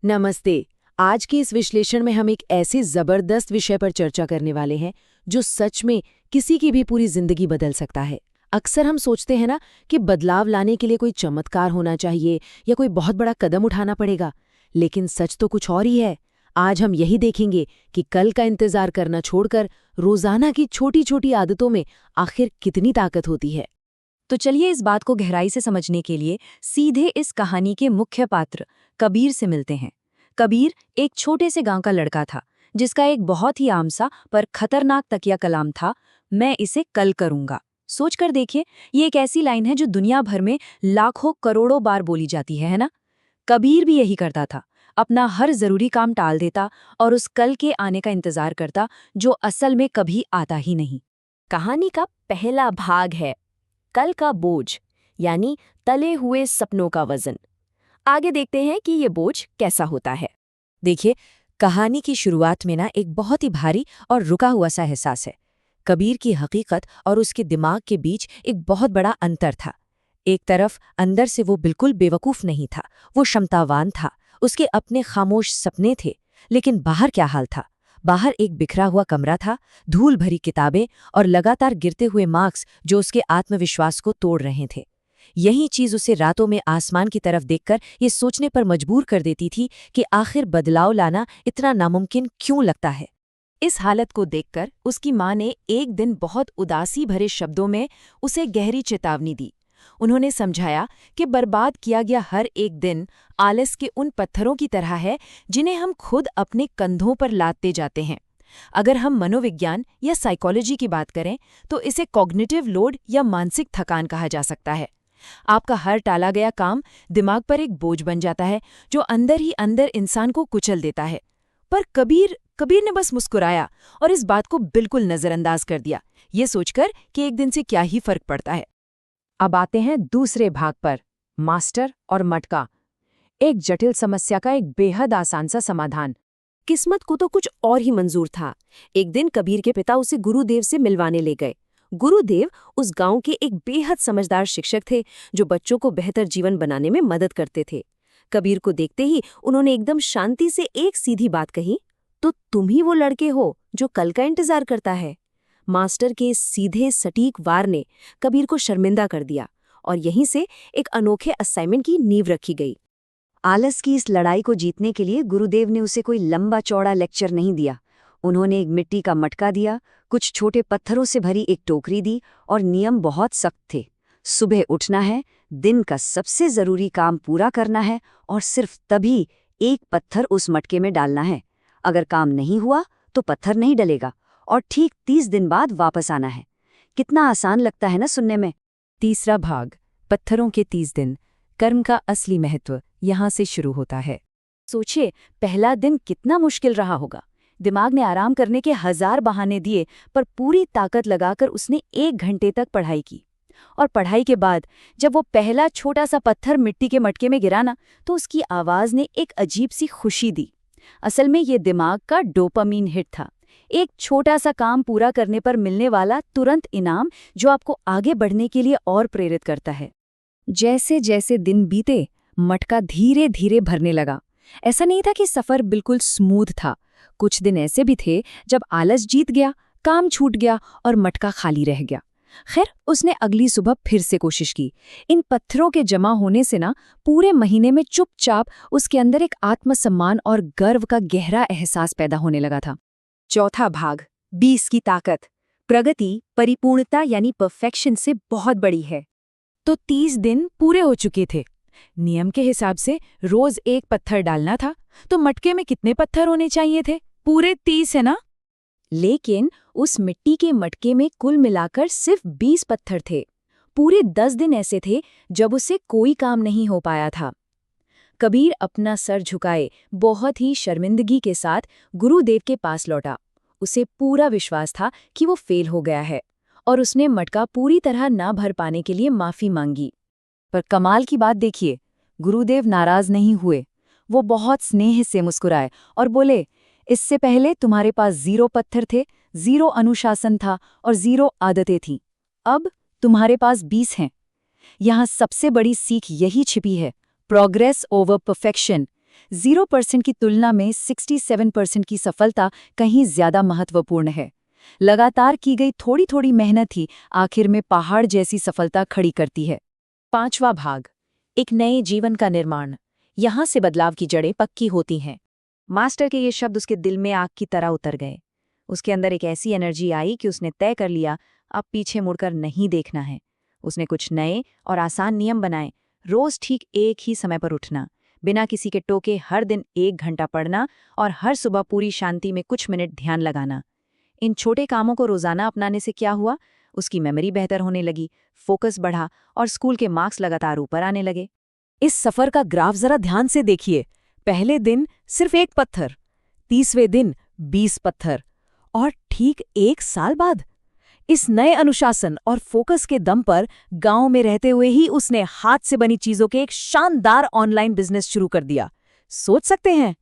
नमस्ते। आज के इस विश्लेषण में हम एक ऐसे जबरदस्त विषय पर चर्चा करने वाले हैं जो सच में किसी की भी पूरी जिंदगी बदल सकता है। अक्सर हम सोचते हैं ना कि बदलाव लाने के लिए कोई चमत्कार होना चाहिए या कोई बहुत बड़ा कदम उठाना पड़ेगा, लेकिन सच तो कुछ और ही है। आज हम यही देखेंगे कि कल का इंतजार करना छोड़कर रोजाना की छोटी-छोटी आदतों में आखिर कितनी ताकत होती है। तो चलिए इस बात को गहराई से समझने के लिए सीधे इस कहानी के मुख्य पात्र कबीर से मिलते हैं। कबीर एक छोटे से गांव का लड़का था जिसका एक बहुत ही आम सा पर खतरनाक तकिया कलाम था, मैं इसे कल करूंगा। सोचकर देखिए, ये एक ऐसी लाइन है जो दुनिया भर में लाखों करोड़ों बार बोली जाती है ना। कबीर भी यही करता था, अपना हर जरूरी काम टाल देता और उस कल के आने का इंतजार करता जो असल में कभी आता ही नहीं। कहानी का पहला भाग है कल का बोझ, यानी तले हुए सपनों का वजन। आगे देखते हैं कि ये बोझ कैसा होता है। देखिए, कहानी की शुरुआत में ना एक बहुत ही भारी और रुका हुआ सा एहसास है। कबीर की हकीकत और उसके दिमाग के बीच एक बहुत बड़ा अंतर था। एक तरफ अंदर से वो बिल्कुल बेवकूफ नहीं था, वो क्षमतावान था, उसके अपने खामोश सपने थे। लेकिन बाहर क्या हाल था? बाहर एक बिखरा हुआ कमरा था, धूल भरी किताबें और लगातार गिरते हुए मार्क्स जो उसके आत्मविश्वास को तोड़ रहे थे। यही चीज उसे रातों में आसमान की तरफ देखकर ये सोचने पर मजबूर कर देती थी कि आखिर बदलाव लाना इतना नामुमकिन क्यों लगता है। इस हालत को देखकर उसकी माँ ने एक दिन बहुत उदासी भरे शब्दों में उसे गहरी चेतावनी दी। उन्होंने समझाया कि बर्बाद किया गया हर एक दिन आलस के उन पत्थरों की तरह है जिन्हें हम खुद अपने कंधों पर लादते जाते हैं। अगर हम मनोविज्ञान या साइकोलॉजी की बात करें तो इसे कॉग्निटिव लोड या मानसिक थकान कहा जा सकता है। आपका हर टाला गया काम दिमाग पर एक बोझ बन जाता है जो अंदर ही अंदर इंसान को कुचल देता है। पर कबीर ने बस मुस्कुराया और इस बात को बिल्कुल नजरअंदाज कर दिया, ये सोचकर कि एक दिन से क्या ही फर्क पड़ता है। अब आते हैं दूसरे भाग पर, मास्टर और मटका। एक जटिल समस्या का एक बेहद आसान सा समाधान। किस्मत को तो कुछ और ही मंजूर था। एक दिन कबीर के पिता उसे गुरुदेव से मिलवाने ले गए। गुरुदेव उस गांव के एक बेहद समझदार शिक्षक थे जो बच्चों को बेहतर जीवन बनाने में मदद करते थे। कबीर को देखते ही उन्होंने एकदम शांति से एक सीधी बात कही, तो तुम ही वो लड़के हो जो कल का इंतजार करता है। मास्टर के सीधे सटीक वार ने कबीर को शर्मिंदा कर दिया और यहीं से एक अनोखे असाइनमेंट की नींव रखी गई। आलस की इस लड़ाई को जीतने के लिए गुरुदेव ने उसे कोई लंबा चौड़ा लेक्चर नहीं दिया। उन्होंने एक मिट्टी का मटका दिया, कुछ छोटे पत्थरों से भरी एक टोकरी दी और नियम बहुत सख्त थे। सुबह उठना है, दिन का सबसे जरूरी काम पूरा करना है और सिर्फ तभी एक पत्थर उस मटके में डालना है। अगर काम नहीं हुआ तो पत्थर नहीं डलेगा और ठीक 30 दिन बाद वापस आना है। कितना आसान लगता है ना सुनने में। तीसरा भाग, पत्थरों के 30 दिन। कर्म का असली महत्व यहाँ से शुरू होता है। सोचिए, पहला दिन कितना मुश्किल रहा होगा। दिमाग ने आराम करने के 1000 बहाने दिए, पर पूरी ताकत लगाकर उसने 1 घंटे तक पढ़ाई की। और पढ़ाई के बाद जब वो पहला छोटा सा पत्थर मिट्टी के मटके में गिरा ना, तो उसकी आवाज ने एक अजीब सी खुशी दी। असल में ये दिमाग का डोपामीन हिट था, एक छोटा सा काम पूरा करने पर मिलने वाला तुरंत इनाम जो आपको आगे बढ़ने के लिए और प्रेरित करता है। जैसे जैसे दिन बीते, मटका धीरे धीरे भरने लगा। ऐसा नहीं था कि सफर बिल्कुल स्मूथ था। कुछ दिन ऐसे भी थे जब आलस जीत गया, काम छूट गया और मटका खाली रह गया। खैर, उसने अगली सुबह फिर से कोशिश की। इन पत्थरों के जमा होने से ना पूरे महीने में चुपचाप उसके अंदर एक आत्मसम्मान और गर्व का गहरा एहसास पैदा होने लगा था। चौथा भाग, 20 की ताकत। प्रगति परिपूर्णता यानी परफेक्शन से बहुत बड़ी है। तो 30 दिन पूरे हो चुके थे। नियम के हिसाब से रोज एक पत्थर डालना था, तो मटके में कितने पत्थर होने चाहिए थे? पूरे 30, है ना? लेकिन उस मिट्टी के मटके में कुल मिलाकर सिर्फ 20 पत्थर थे। पूरे 10 दिन ऐसे थे जब उसे कोई काम नहीं हो पाया था। कबीर अपना सर झुकाए बहुत ही शर्मिंदगी के साथ गुरुदेव के पास लौटा। उसे पूरा विश्वास था कि वो फेल हो गया है और उसने मटका पूरी तरह ना भर पाने के लिए माफी मांगी। पर कमाल की बात देखिए, गुरुदेव नाराज नहीं हुए। वो बहुत स्नेह से मुस्कुराए और बोले, इससे पहले तुम्हारे पास 0 पत्थर थे, 0 अनुशासन था और 0 आदतें थीं। अब तुम्हारे पास 20 हैं। यहाँ सबसे बड़ी सीख यही छिपी है, प्रोग्रेस ओवर परफेक्शन। 0% की तुलना में 67% की सफलता कहीं ज्यादा महत्वपूर्ण है। लगातार की गई थोड़ी थोड़ी मेहनत ही आखिर में पहाड़ जैसी सफलता खड़ी करती है। 5वां भाग, एक नए जीवन का निर्माण। यहाँ से बदलाव की जड़ें पक्की होती हैं। मास्टर के ये शब्द उसके दिल में आग की तरह उतर गए। उसके अंदर एक ऐसी एनर्जी आई कि उसने तय कर लिया, अब पीछे मुड़कर नहीं देखना है। उसने कुछ नए और आसान नियम बनाए। रोज ठीक एक ही समय पर उठना, बिना किसी के टोके हर दिन 1 घंटा पढ़ना और हर सुबह पूरी शांति में कुछ मिनट ध्यान लगाना। इन छोटे कामों को रोजाना अपनाने से क्या हुआ? उसकी मेमोरी बेहतर होने लगी, फोकस बढ़ा और स्कूल के मार्क्स लगातार ऊपर आने लगे। इस सफर का ग्राफ जरा ध्यान से देखिए। पहले दिन सिर्फ 1 पत्थर, 30वें दिन 20 पत्थर, और ठीक 1 साल बाद इस नए अनुशासन और फोकस के दम पर गांव में रहते हुए ही उसने हाथ से बनी चीजों के एक शानदार ऑनलाइन बिजनेस शुरू कर दिया। सोच सकते हैं,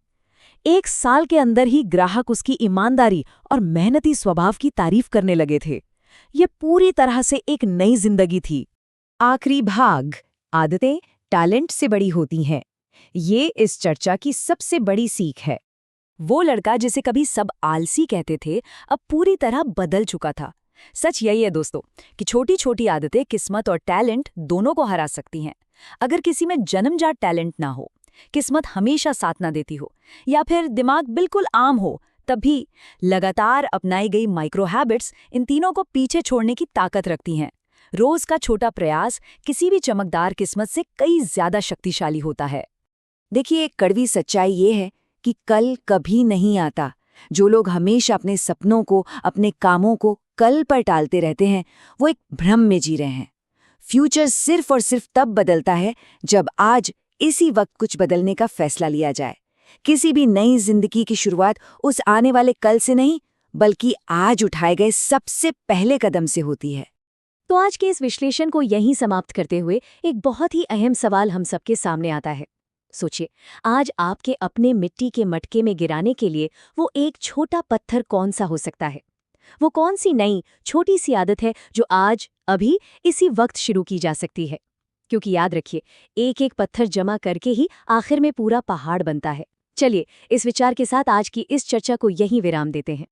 1 साल के अंदर ही ग्राहक उसकी ईमानदारी और मेहनती स्वभाव की तारीफ करने लगे थे। ये पूरी तरह से एक नई जिंदगी थी। आखिरी भाग, आदतें टैलेंट से बड़ी होती हैं। ये इस चर्चा की सबसे बड़ी सीख है। वो लड़का जिसे कभी सब आलसी कहते थे, अब पूरी तरह बदल चुका था। सच यही है दोस्तों कि छोटी छोटी आदतें किस्मत और टैलेंट दोनों को हरा सकती हैं। अगर किसी में जन्मजात टैलेंट ना हो, किस्मत हमेशा साथ ना देती हो, या फिर दिमाग बिल्कुल आम हो, तब भी लगातार अपनाई गई माइक्रो हैबिट्स इन तीनों को पीछे छोड़ने की ताकत रखती हैं। रोज का छोटा प्रयास किसी भी चमकदार किस्मत से कई ज्यादा शक्तिशाली होता है। देखिए, एक कड़वी सच्चाई ये है कि कल कभी नहीं आता। जो लोग हमेशा अपने सपनों को, अपने कामों को कल पर टालते रहते हैं, वो एक भ्रम में जी रहे हैं। फ्यूचर सिर्फ और सिर्फ तब बदलता है जब आज इसी वक्त कुछ बदलने का फैसला लिया जाए। किसी भी नई जिंदगी की शुरुआत उस आने वाले कल से नहीं, बल्कि आज उठाए गए सबसे पहले कदम से होती है। तो आज के इस विश्लेषण को यहीं समाप्त करते हुए एक बहुत ही अहम सवाल हम सबके सामने आता है। सोचिए, आज आपके अपने मिट्टी के मटके में गिराने के लिए वो एक छोटा पत्थर कौन सा हो सकता है? वो कौन सी नई छोटी सी आदत है जो आज अभी इसी वक्त शुरू की जा सकती है? क्योंकि याद रखिए, एक एक पत्थर जमा करके ही आखिर में पूरा पहाड़ बनता है। चलिए, इस विचार के साथ आज की इस चर्चा को यहीं विराम देते हैं।